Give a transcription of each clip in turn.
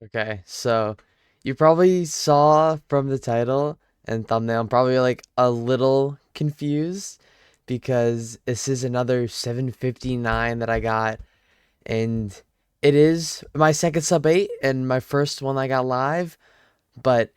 Okay, so you probably saw from the title and thumbnail, I'm probably like a little confused because this is another 759 that I got, and it is my second sub 8 and my first one I got live, but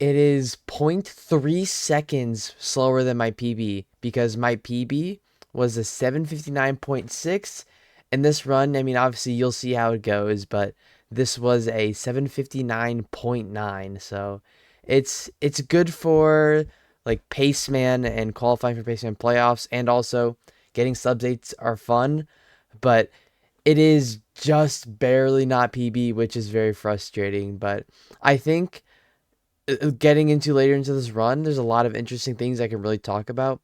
it is point 0.3 seconds slower than my PB because my PB was a 759.6. And this run, I mean, obviously you'll see how it goes, but this was a 759.9. So it's good for like Paceman and qualifying for Paceman playoffs, and also getting subs 8s are fun, but it is just barely not PB, which is very frustrating. But I think getting into later into this run, there's a lot of interesting things I can really talk about.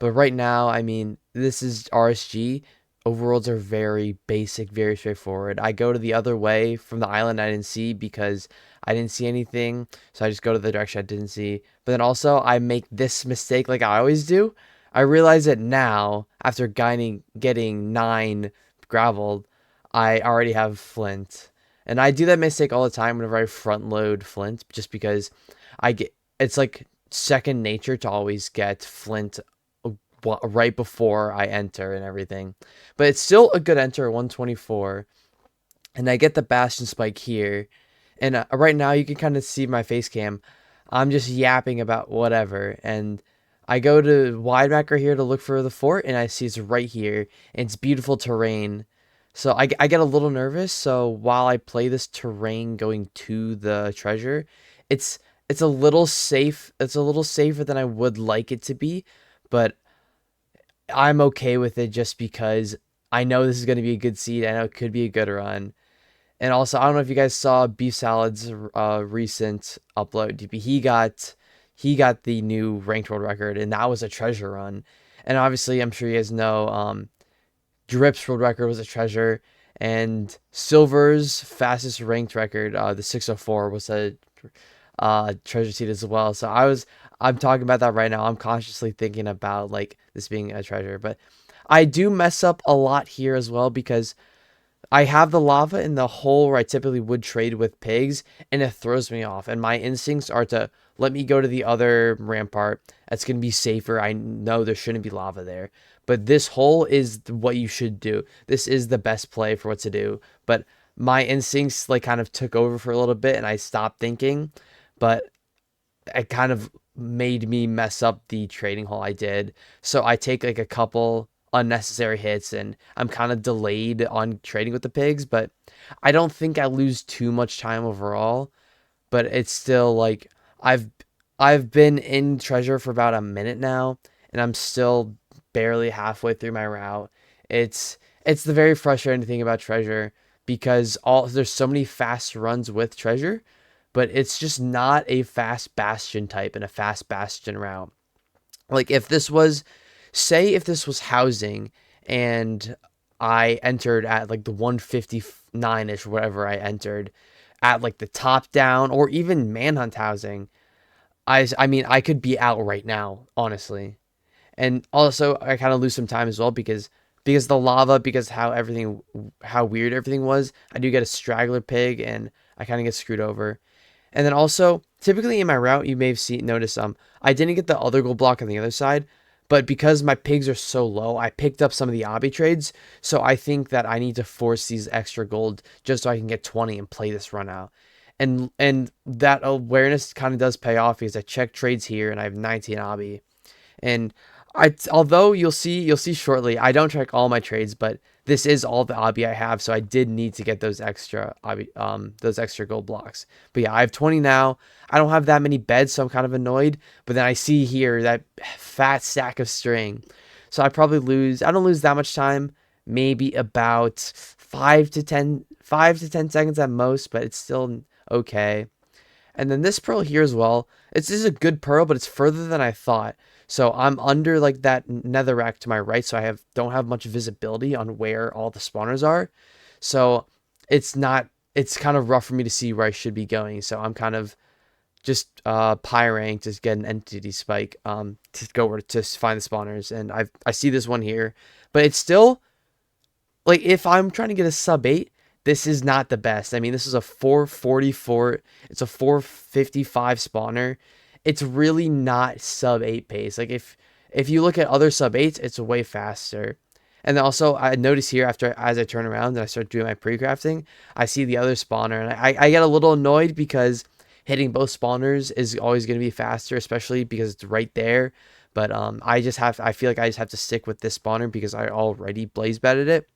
But right now, I mean, this is RSG. Overworlds are very basic, very straightforward. I go to the other way from the island I didn't see because I didn't see anything. So I just go to the direction I didn't see. But then also, I make this mistake like I always do. I realize it now after getting 9 graveled. I already have flint. And I do that mistake all the time whenever I front load flint, just because I get it's like second nature to always get flint right before I enter and everything. But it's still a good enter, 124. And I get the Bastion spike here. And right now you can kind of see my face cam. I'm just yapping about whatever. And I go to wide macro here to look for the fort, and I see it's right here. And it's beautiful terrain. So I get a little nervous. So while I play this terrain going to the treasure, it's it's a little safe. It's a little safer than I would like it to be, but I'm okay with it just because I know this is going to be a good seed. I know it could be a good run. And also, I don't know if you guys saw Beef Salad's recent upload. He got the new ranked world record, and that was a treasure run. And obviously, I'm sure you guys know Drip's world record was a treasure, and Silver's fastest ranked record, the 604, was a treasure seed as well. So I'm talking about that right now. I'm consciously thinking about like this being a treasure, but I do mess up a lot here as well because I have the lava in the hole where I typically would trade with pigs, and it throws me off. And my instincts are to let me go to the other rampart. That's going to be safer. I know there shouldn't be lava there. But this hole is what you should do. This is the best play for what to do. But my instincts like kind of took over for a little bit, and I stopped thinking. But it kind of made me mess up the trading hole I did. So I take like a couple unnecessary hits, and I'm kind of delayed on trading with the pigs, but I don't think I lose too much time overall. But it's still like I've I've been in treasure for about a minute now, and I'm still barely halfway through my route. It's the very frustrating thing about treasure because all there's so many fast runs with treasure, but it's just not a fast bastion type and a fast bastion route. Like if this was, say, if this was housing and I entered at like the 159 ish, whatever I entered at like the top down or even manhunt housing, I mean, I could be out right now, honestly. And also, I kind of lose some time as well because the lava, because how weird everything was. I do get a straggler pig, and I kind of get screwed over. And then also, typically in my route, you may have seen noticed I didn't get the other gold block on the other side, but because my pigs are so low, I picked up some of the obby trades. So I think that I need to force these extra gold just so I can get 20 and play this run out. And that awareness kind of does pay off because I check trades here and I have 19 obby. And although you'll see shortly, I don't track all my trades, but this is all the obby I have, so I did need to get those extra those extra gold blocks. But yeah, I have 20 now. I don't have that many beds, so I'm kind of annoyed. But then I see here that fat stack of string, so I don't lose that much time. Maybe about 5 to 10 seconds at most, but it's still okay. And then this pearl here as well. This is a good pearl, but it's further than I thought. So I'm under like that netherrack to my right, so I don't have much visibility on where all the spawners are. So it's kind of rough for me to see where I should be going. So I'm kind of just pyring to get an entity spike to go over to find the spawners. And I see this one here, but it's still like if I'm trying to get a sub 8, this is not the best. I mean, this is a 444. It's a 455 spawner. It's really not sub 8 pace. Like if you look at other sub 8s, it's way faster. And also, I notice here as I turn around and I start doing my pre-crafting, I see the other spawner, and I get a little annoyed because hitting both spawners is always going to be faster, especially because it's right there. But I feel like I just have to stick with this spawner because I already blaze bedded it.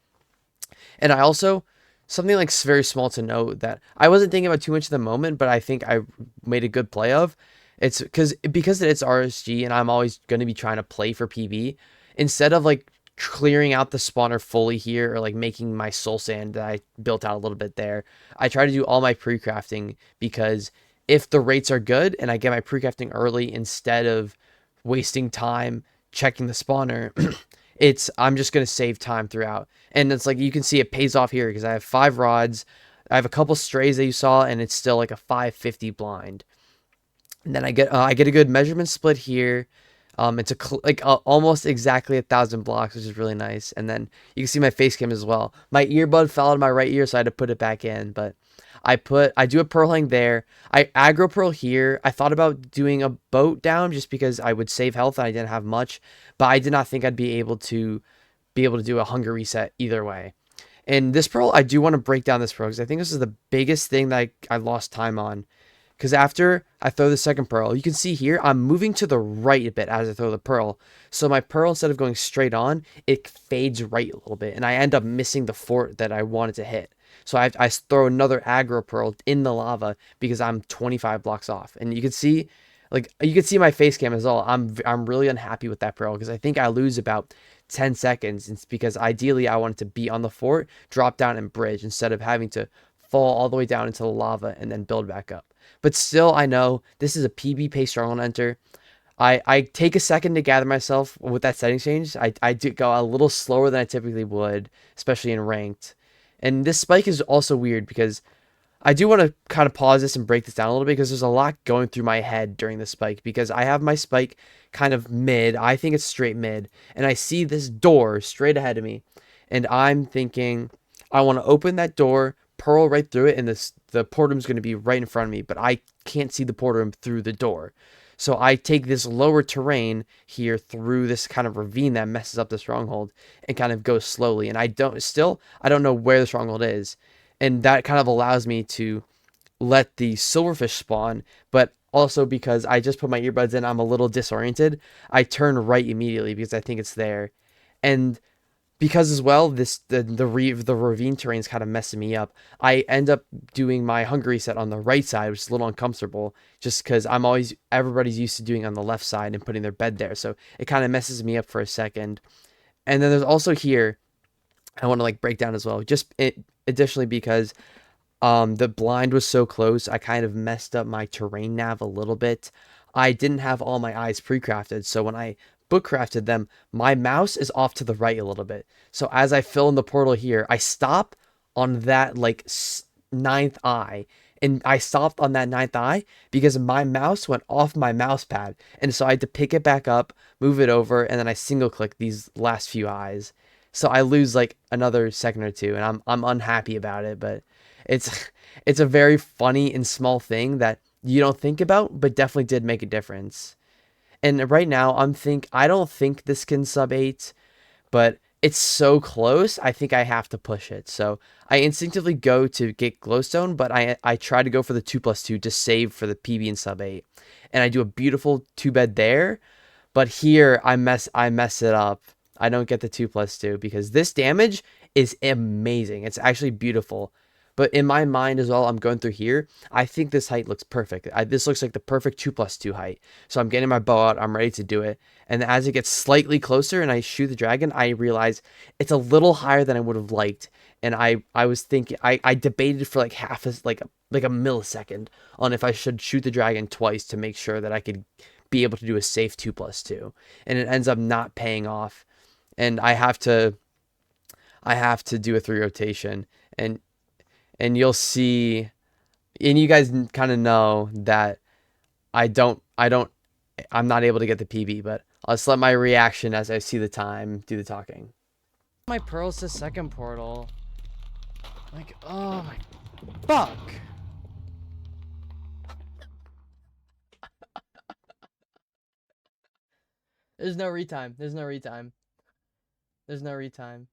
And I also, something like very small to note that I wasn't thinking about too much at the moment, but I think I made a good play of. It's because it's RSG and I'm always going to be trying to play for PB. Instead of like clearing out the spawner fully here or like making my soul sand that I built out a little bit there, I try to do all my pre-crafting because if the rates are good and I get my pre-crafting early instead of wasting time checking the spawner, I'm just going to save time throughout. And it's like you can see it pays off here because I have 5 rods. I have a couple strays that you saw, and it's still like a 550 blind. And then I get a good measurement split here. It's almost exactly 1,000 blocks, which is really nice. And then you can see my face cam as well. My earbud fell out of my right ear, so I had to put it back in. But I do a pearl hang there. I aggro pearl here. I thought about doing a boat down just because I would save health and I didn't have much, but I did not think I'd be able to do a hunger reset either way. And this pearl, I do want to break down this pearl because I think this is the biggest thing that I lost time on. Because after I throw the second pearl, you can see here, I'm moving to the right a bit as I throw the pearl. So my pearl, instead of going straight on, it fades right a little bit. And I end up missing the fort that I wanted to hit. So I throw another aggro pearl in the lava because I'm 25 blocks off. And you can see, like, you can see my face cam as well. I'm really unhappy with that pearl because I think I lose about 10 seconds. It's because ideally I wanted to be on the fort, drop down and bridge instead of having to fall all the way down into the lava and then build back up. But still, I know this is a PB pace Stronghold enter. I take a second to gather myself with that setting change. I do go a little slower than I typically would, especially in ranked. And this spike is also weird because I do want to kind of pause this and break this down a little bit because there's a lot going through my head during the spike because I have my spike kind of mid. I think it's straight mid. And I see this door straight ahead of me. And I'm thinking, I want to open that door, pearl right through it, and the port room is going to be right in front of me, but I can't see the port room through the door. So I take this lower terrain here through this kind of ravine that messes up the stronghold and kind of go slowly. And I don't know where the stronghold is. And that kind of allows me to let the silverfish spawn, but also because I just put my earbuds in, I'm a little disoriented. I turn right immediately because I think it's there. And because as well, the ravine terrain is kind of messing me up. I end up doing my hunger reset on the right side, which is a little uncomfortable, just because everybody's used to doing on the left side and putting their bed there, so it kind of messes me up for a second. And then there's also here, I want to like break down as well, additionally because the blind was so close, I kind of messed up my terrain nav a little bit. I didn't have all my eyes pre-crafted, so when I book crafted them, my mouse is off to the right a little bit. So as I fill in the portal here, I stop on that like ninth eye. And I stopped on that ninth eye because my mouse went off my mouse pad. And so I had to pick it back up, move it over, and then I single click these last few eyes. So I lose like another second or two, and I'm unhappy about it, but it's a very funny and small thing that you don't think about, but definitely did make a difference. And right now I don't think this can sub 8, but it's so close. I think I have to push it. So I instinctively go to get glowstone, but I try to go for the 2+2 to save for the PB and sub 8. And I do a beautiful 2-bed there, but here I mess it up. I don't get the 2+2 because this damage is amazing. It's actually beautiful. But in my mind as well, I'm going through here. I think this height looks perfect. This looks like the perfect 2+2 height. So I'm getting my bow out. I'm ready to do it. And as it gets slightly closer and I shoot the dragon, I realize it's a little higher than I would have liked. And I was thinking, I debated for like like a millisecond on if I should shoot the dragon twice to make sure that I could be able to do a safe 2+2. And it ends up not paying off. And I have to do a 3 rotation. And you'll see, and you guys kind of know that I'm not able to get the PB, but I'll just let my reaction as I see the time do the talking. My pearls to second portal. Like, oh my fuck. There's no retime. There's no retime. There's no retime.